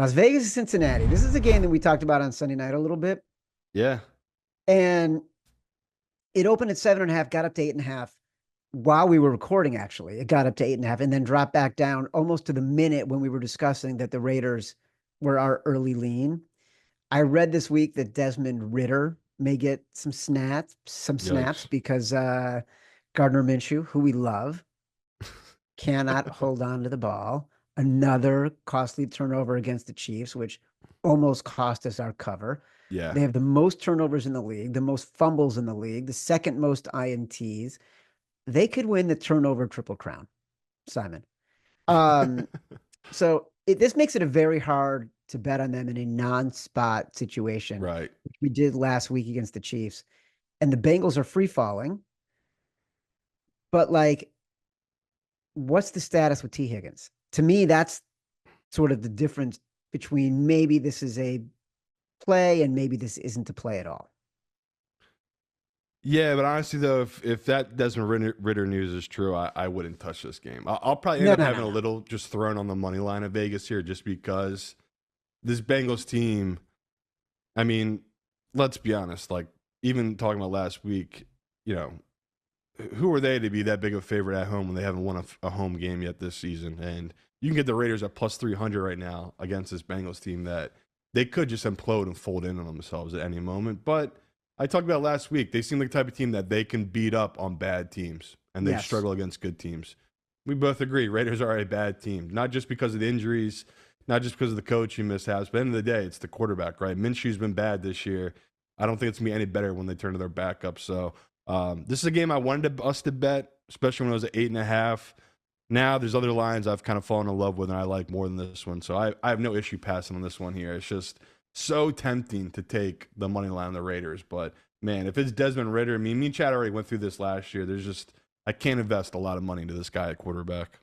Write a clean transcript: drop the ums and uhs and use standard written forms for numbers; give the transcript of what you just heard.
Las Vegas and Cincinnati. This is a game that we talked about on Sunday night a little bit. Yeah. And it opened at 7.5, got up to 8.5 while we were recording, actually. It got up to 8.5 and then dropped back down almost to the minute when we were discussing that the Raiders were our early lean. I read this week that Desmond Ritter may get some snaps Yikes. because Gardner Minshew, who we love, cannot hold on to the ball. Another costly turnover against the Chiefs, which almost cost us our cover. Yeah. They have the most turnovers in the league, the most fumbles in the league, the second most INTs. They could win the turnover triple crown, Simon. Um, this makes it a very hard to bet on them in a non-spot situation, Right. which we did last week against the Chiefs. And the Bengals are free falling. But like, what's the status with T. Higgins? To me, that's sort of the difference between maybe this is a play and maybe this isn't a play at all. Yeah, but honestly, though, if that Desmond Ritter news is true, I wouldn't touch this game. I'll probably end No, up no, having no, a no. little just thrown on the money line of Vegas here just because this Bengals team, I mean, let's be honest, like even talking about last week, you know, who are they to be that big of a favorite at home when they haven't won a home game yet this season? And you can get the Raiders at plus 300 right now against this Bengals team that they could just implode and fold in on themselves at any moment. But I talked about last week, they seem like the type of team that they can beat up on bad teams and they Yes. struggle against good teams. We both agree Raiders are a bad team, not just because of the injuries, not just because of the coaching mishaps, but at the end of the day, it's the quarterback, right? Minshew's been bad this year. I don't think it's going to be any better when they turn to their backup. So this is a game I wanted us to bet, especially when it was at 8.5. Now there's other lines I've kind of fallen in love with and I like more than this one. So I have no issue passing on this one here. It's just so tempting to take the money line on the Raiders. But man, if it's Desmond Ritter, I mean, me and Chad already went through this last year. I can't invest a lot of money into this guy at quarterback.